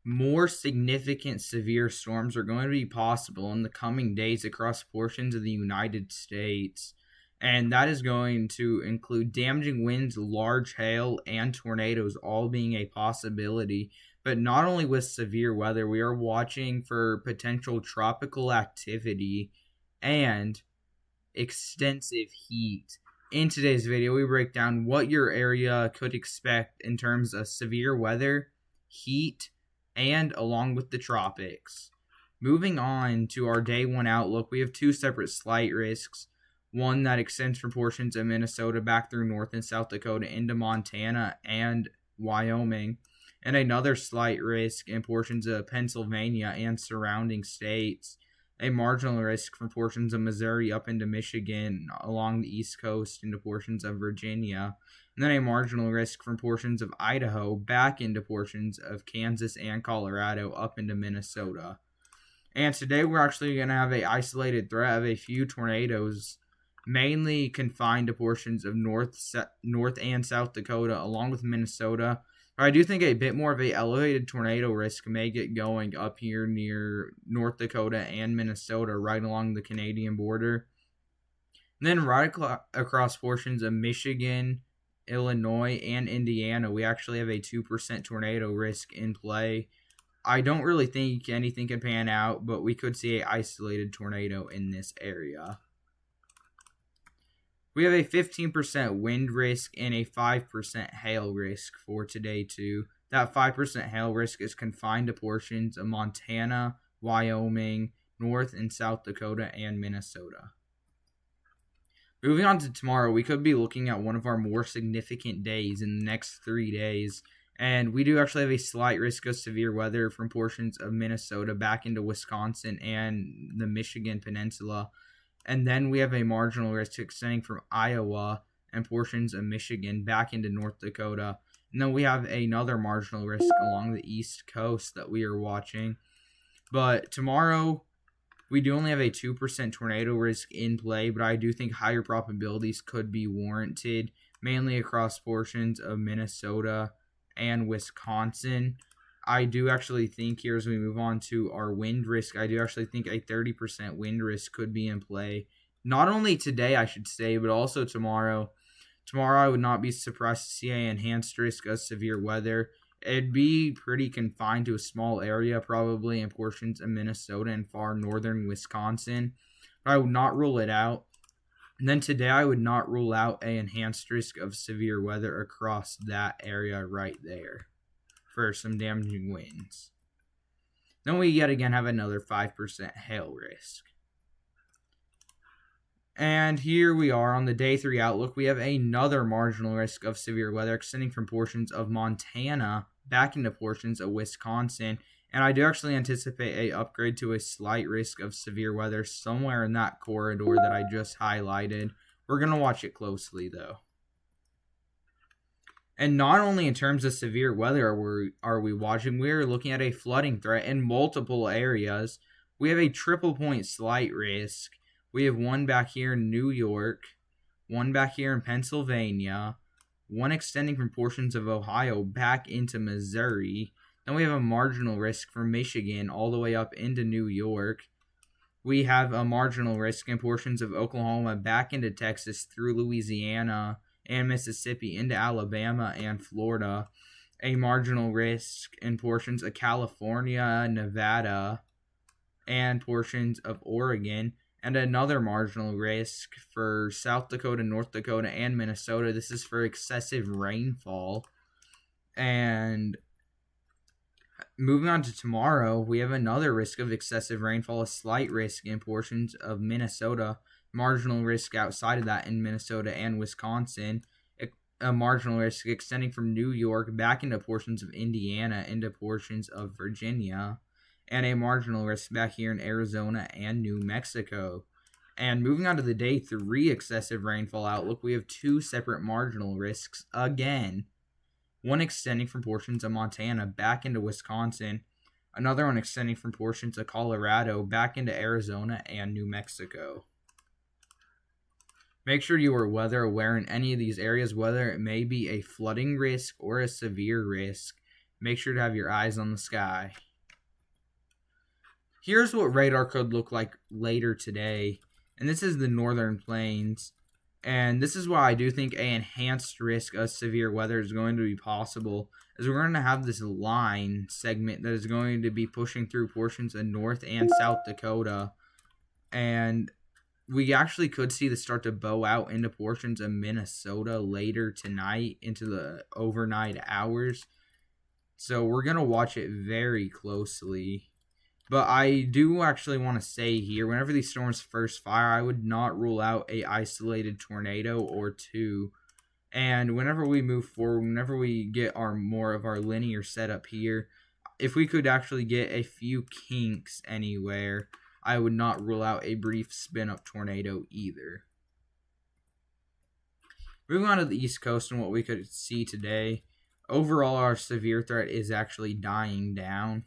more significant severe storms are going to be possible in the coming days across portions of the United States. And that is going to include damaging winds, large hail, and tornadoes all being a possibility. But not only with severe weather, we are watching for potential tropical activity and extensive heat. In today's video, we break down what your area could expect in terms of severe weather, heat, and along with the tropics. Moving on to our day one outlook, we have two separate slight risks. One that extends from portions of Minnesota back through North and South Dakota into Montana and Wyoming, and another slight risk in portions of Pennsylvania and surrounding states. A marginal risk from portions of Missouri up into Michigan along the East Coast into portions of Virginia, and then a marginal risk from portions of Idaho back into portions of Kansas and Colorado up into Minnesota. And today we're actually going to have an isolated threat of a few tornadoes, mainly confined to portions of North and South Dakota along with Minnesota. But I do think a bit more of a elevated tornado risk may get going up here near North Dakota and Minnesota, right along the Canadian border. And then right across portions of Michigan, Illinois, and Indiana, we actually have a 2% tornado risk in play. I don't really think anything can pan out, but we could see an isolated tornado in this area. We have a 15% wind risk and a 5% hail risk for today too. That 5% hail risk is confined to portions of Montana, Wyoming, North and South Dakota, and Minnesota. Moving on to tomorrow, we could be looking at one of our more significant days in the next 3 days. And we do actually have a slight risk of severe weather from portions of Minnesota back into Wisconsin and the Michigan Peninsula. And then we have a marginal risk extending from Iowa and portions of Michigan back into North Dakota. And then we have another marginal risk along the East Coast that we are watching. But tomorrow, we do only have a 2% tornado risk in play, but I do think higher probabilities could be warranted, mainly across portions of Minnesota and Wisconsin. I do actually think here, as we move on to our wind risk, I do actually think a 30% wind risk could be in play. Not only today, I should say, but also tomorrow. Tomorrow, I would not be surprised to see an enhanced risk of severe weather. It'd be pretty confined to a small area, probably in portions of Minnesota and far northern Wisconsin. But I would not rule it out. And then today, I would not rule out an enhanced risk of severe weather across that area right there for some damaging winds. Then we yet again have another 5% hail risk. And here we are on the day 3 outlook. We have another marginal risk of severe weather extending from portions of Montana back into portions of Wisconsin. And I do actually anticipate an upgrade to a slight risk of severe weather somewhere in that corridor that I just highlighted. We're going to watch it closely though. And not only in terms of severe weather are we watching, we're looking at a flooding threat in multiple areas. We have a triple point slight risk. We have one back here in New York, one back here in Pennsylvania, one extending from portions of Ohio back into Missouri. Then we have a marginal risk from Michigan all the way up into New York. We have a marginal risk in portions of Oklahoma back into Texas through Louisiana and Mississippi into Alabama and Florida. A marginal risk in portions of California, Nevada, and portions of Oregon. And another marginal risk for South Dakota, North Dakota, and Minnesota. This is for excessive rainfall. And moving on to tomorrow, we have another risk of excessive rainfall, a slight risk in portions of Minnesota, marginal risk outside of that in Minnesota and Wisconsin, a marginal risk extending from New York back into portions of Indiana, into portions of Virginia, and a marginal risk back here in Arizona and New Mexico. And moving on to the day 3 excessive rainfall outlook, we have two separate marginal risks again. One extending from portions of Montana back into Wisconsin, another one extending from portions of Colorado back into Arizona and New Mexico. Make sure you are weather aware in any of these areas, whether it may be a flooding risk or a severe risk. make sure to have your eyes on the sky. Here's what radar could look like later today, and this is the northern plains. And this is why I do think a enhanced risk of severe weather is going to be possible, as we're going to have this line segment that is going to be pushing through portions of North and South Dakota. And we actually could see this start to bow out into portions of Minnesota later tonight into the overnight hours. So we're going to watch it very closely. But I do actually want to say here, whenever these storms first fire, I would not rule out a isolated tornado or two. And whenever we move forward, whenever we get more of our linear setup here, if we could actually get a few kinks anywhere, I would not rule out a brief spin-up tornado either. Moving on to the East Coast and what we could see today, overall our severe threat is actually dying down.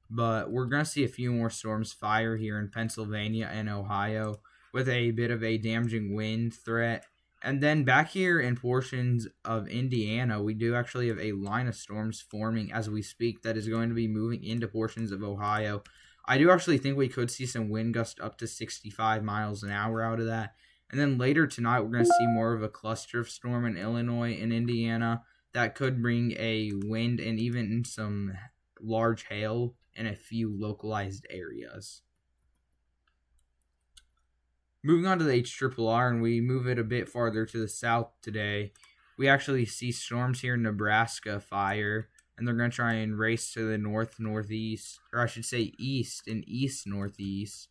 But we're going to see a few more storms fire here in Pennsylvania and Ohio with a bit of a damaging wind threat. And then back here in portions of Indiana, we do actually have a line of storms forming as we speak that is going to be moving into portions of Ohio. I do actually think we could see some wind gusts up to 65 miles an hour out of that. And then later tonight, we're going to see more of a cluster of storm in Illinois and Indiana that could bring a wind and even some large hail in a few localized areas. Moving on to the HRRR, and we move it a bit farther to the south today, we actually see storms here in Nebraska fire, and they're going to try and race to the north-northeast, or I should say east and east-northeast.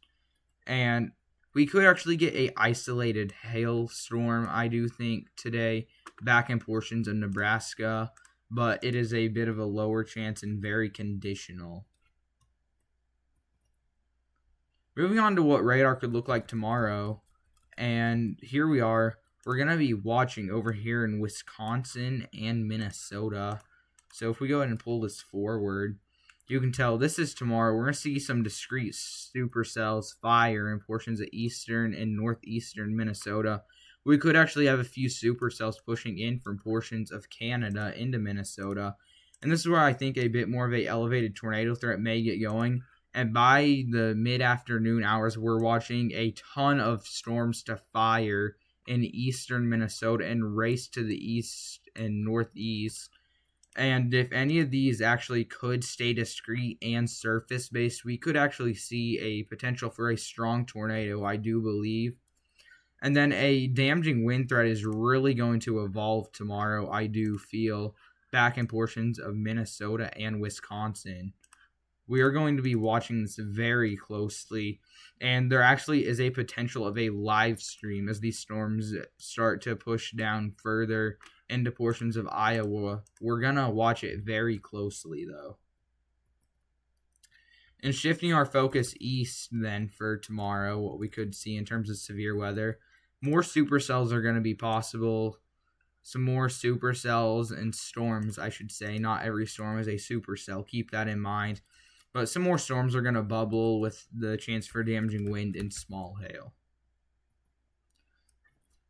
And we could actually get a isolated hailstorm, I do think, today, back in portions of Nebraska, but it is a bit of a lower chance and very conditional. Moving on to what radar could look like tomorrow, and here we are. We're going to be watching over here in Wisconsin and Minnesota. So if we go ahead and pull this forward, you can tell this is tomorrow. We're going to see some discrete supercells fire in portions of eastern and northeastern Minnesota. We could actually have a few supercells pushing in from portions of Canada into Minnesota. And this is where I think a bit more of a elevated tornado threat may get going. And by the mid-afternoon hours, we're watching a ton of storms to fire in eastern Minnesota and race to the east and northeast. And if any of these actually could stay discrete and surface-based, we could actually see a potential for a strong tornado, I do believe. And then a damaging wind threat is really going to evolve tomorrow, I do feel, back in portions of Minnesota and Wisconsin. We are going to be watching this very closely, and there actually is a potential of a live stream as these storms start to push down further into portions of Iowa. We're going to watch it very closely, though. And shifting our focus east, then, for tomorrow, what we could see in terms of severe weather, more supercells are going to be possible. Some more supercells and storms, I should say. Not every storm is a supercell. Keep that in mind. But some more storms are going to bubble with the chance for damaging wind and small hail.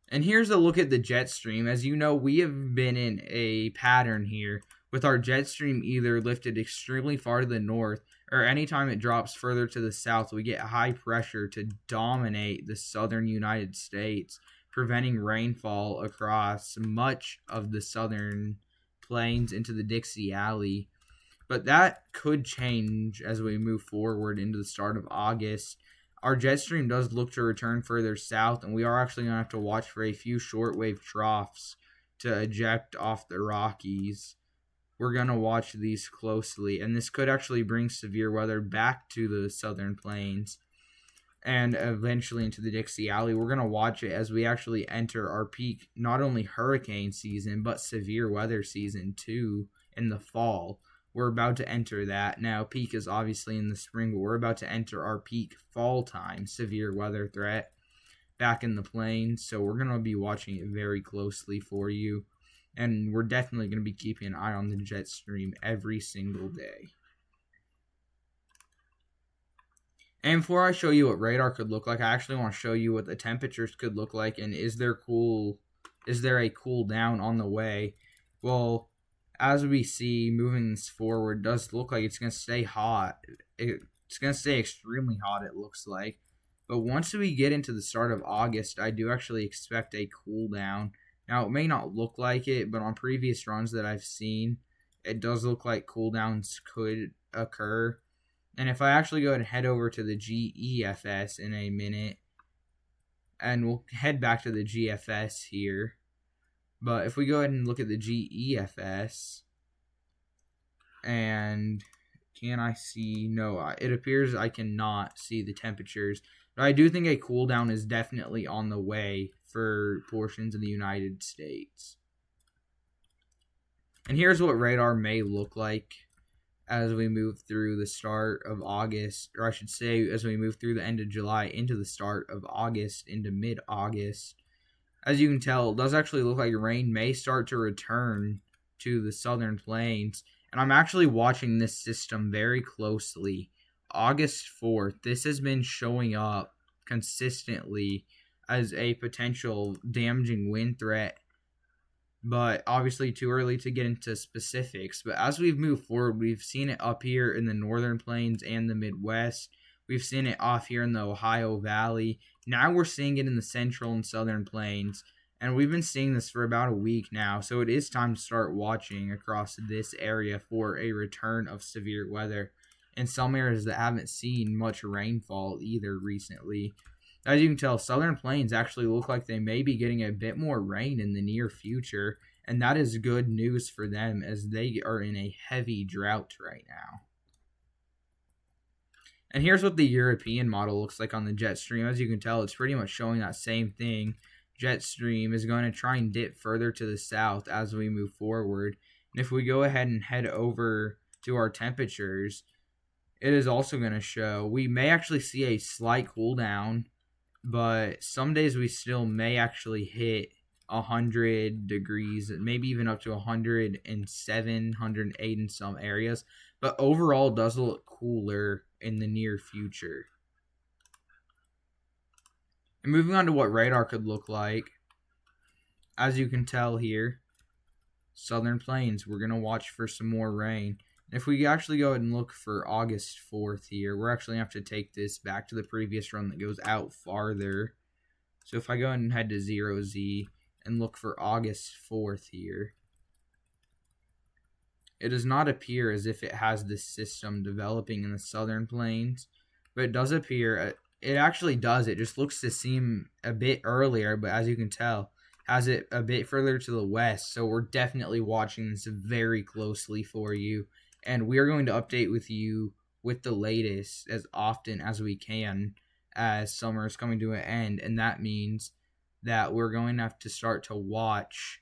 And here's a look at the jet stream. As you know, we have been in a pattern here with our jet stream either lifted extremely far to the north, or anytime it drops further to the south, we get high pressure to dominate the southern United States, preventing rainfall across much of the southern plains into the Dixie Alley. But that could change as we move forward into the start of August. Our jet stream does look to return further south, and we are actually going to have to watch for a few shortwave troughs to eject off the Rockies. We're going to watch these closely, and this could actually bring severe weather back to the southern plains and eventually into the Dixie Alley. We're going to watch it as we actually enter our peak, not only hurricane season, but severe weather season too in the fall. We're about to enter that. Now, peak is obviously in the spring, but we're about to enter our peak fall time severe weather threat back in the plains. So we're going to be watching it very closely for you. And we're definitely going to be keeping an eye on the jet stream every single day. And before I show you what radar could look like, I actually want to show you what the temperatures could look like. And is there a cool down on the way? Well, as we see moving this forward, does look like it's going to stay hot. It's going to stay extremely hot, it looks like. But once we get into the start of August, I do actually expect a cool down. Now, it may not look like it, but on previous runs that I've seen, it does look like cooldowns could occur. And if I actually go ahead and head over to the GEFS in a minute, and we'll head back to the GFS here. But if we go ahead and look at the GEFS, and can I see? No, it appears I cannot see the temperatures. But I do think a cool down is definitely on the way for portions of the United States. And here's what radar may look like as we move through the start of August, or I should say as we move through the end of July into the start of August, into mid-August. As you can tell, it does actually look like rain may start to return to the southern plains. And I'm actually watching this system very closely. August 4th, this has been showing up consistently as a potential damaging wind threat. But obviously too early to get into specifics. But as we've moved forward, we've seen it up here in the northern plains and the Midwest. We've seen it off here in the Ohio Valley. Now we're seeing it in the central and southern plains. And we've been seeing this for about a week now. So it is time to start watching across this area for a return of severe weather in some areas that haven't seen much rainfall either recently. As you can tell, southern plains actually look like they may be getting a bit more rain in the near future, and that is good news for them as they are in a heavy drought right now. And here's what the European model looks like on the jet stream. As you can tell, it's pretty much showing that same thing. Jet stream is going to try and dip further to the south as we move forward. And if we go ahead and head over to our temperatures, it is also going to show we may actually see a slight cool down, but some days we still may actually hit 100 degrees, maybe even up to 107, 108 in some areas. But overall, it does look cooler in the near future. And moving on to what radar could look like, as you can tell here, southern plains, we're going to watch for some more rain. If we actually go ahead and look for August 4th here, we're actually going to have to take this back to the previous run that goes out farther. So if I go ahead and head to 0Z and look for August 4th here, it does not appear as if it has this system developing in the southern plains, but it does appear, it actually does. It just looks to seem a bit earlier, but as you can tell, has it a bit further to the west. So we're definitely watching this very closely for you. And we are going to update with you with the latest as often as we can as summer is coming to an end. And that means that we're going to have to start to watch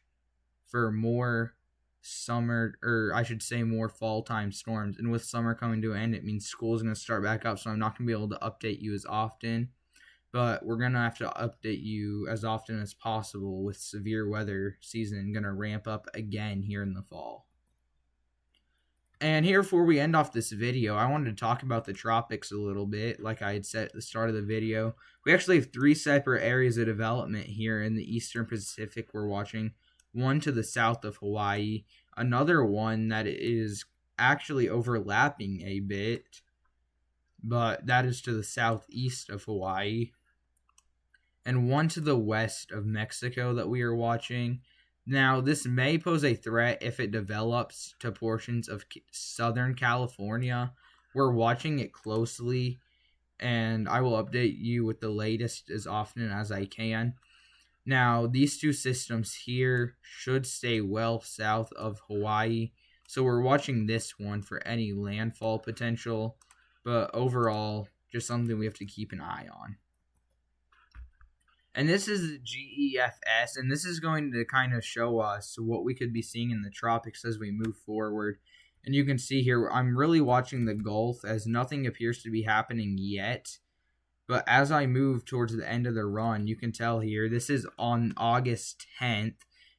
for more summer, or I should say more fall time storms. And with summer coming to an end, it means school is going to start back up. So I'm not going to be able to update you as often. But we're going to have to update you as often as possible with severe weather season going to ramp up again here in the fall. And here, before we end off this video, I wanted to talk about the tropics a little bit, like I had said at the start of the video. We actually have 3 separate areas of development here in the Eastern Pacific we're watching. One to the south of Hawaii, another one that is actually overlapping a bit, but that is to the southeast of Hawaii, and one to the west of Mexico that we are watching. Now, this may pose a threat if it develops to portions of Southern California. We're watching it closely, and I will update you with the latest as often as I can. Now, these 2 systems here should stay well south of Hawaii, so we're watching this one for any landfall potential, but overall, just something we have to keep an eye on. And this is the GEFS, and this is going to kind of show us what we could be seeing in the tropics as we move forward. And you can see here, I'm really watching the Gulf as nothing appears to be happening yet. But as I move towards the end of the run, you can tell here, this is on August 10th.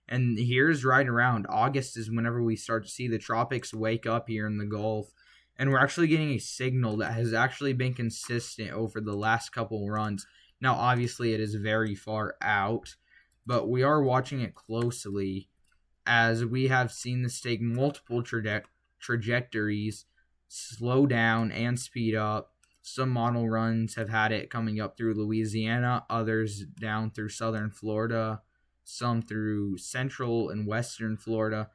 And here's right around August is whenever we start to see the tropics wake up here in the Gulf. And we're actually getting a signal that has actually been consistent over the last couple runs. Now, obviously, it is very far out, but we are watching it closely. as we have seen this take multiple trajectories, slow down and speed up. Some model runs have had it coming up through Louisiana, others down through southern Florida, some through central and western Florida,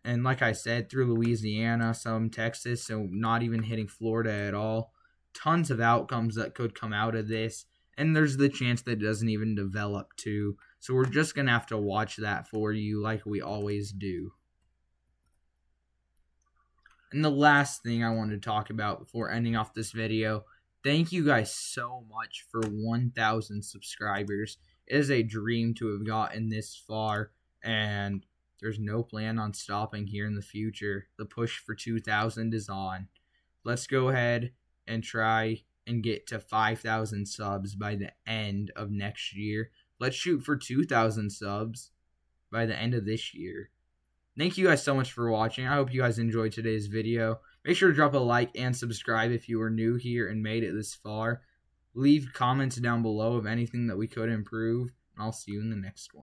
and like I said, through Louisiana, some Texas, so not even hitting Florida at all. Tons of outcomes that could come out of this, and there's the chance that it doesn't even develop too. So we're just going to have to watch that for you like we always do. And the last thing I want to talk about before ending off this video, thank you guys so much for 1,000 subscribers. It is a dream to have gotten this far, and there's no plan on stopping here in the future. The push for 2,000 is on. Let's go ahead and try and get to 5,000 subs by the end of next year. Let's shoot for 2,000 subs by the end of this year. Thank you guys so much for watching. I hope you guys enjoyed today's video. Make sure to drop a like and subscribe if you are new here and made it this far. Leave comments down below of anything that we could improve, and I'll see you in the next one.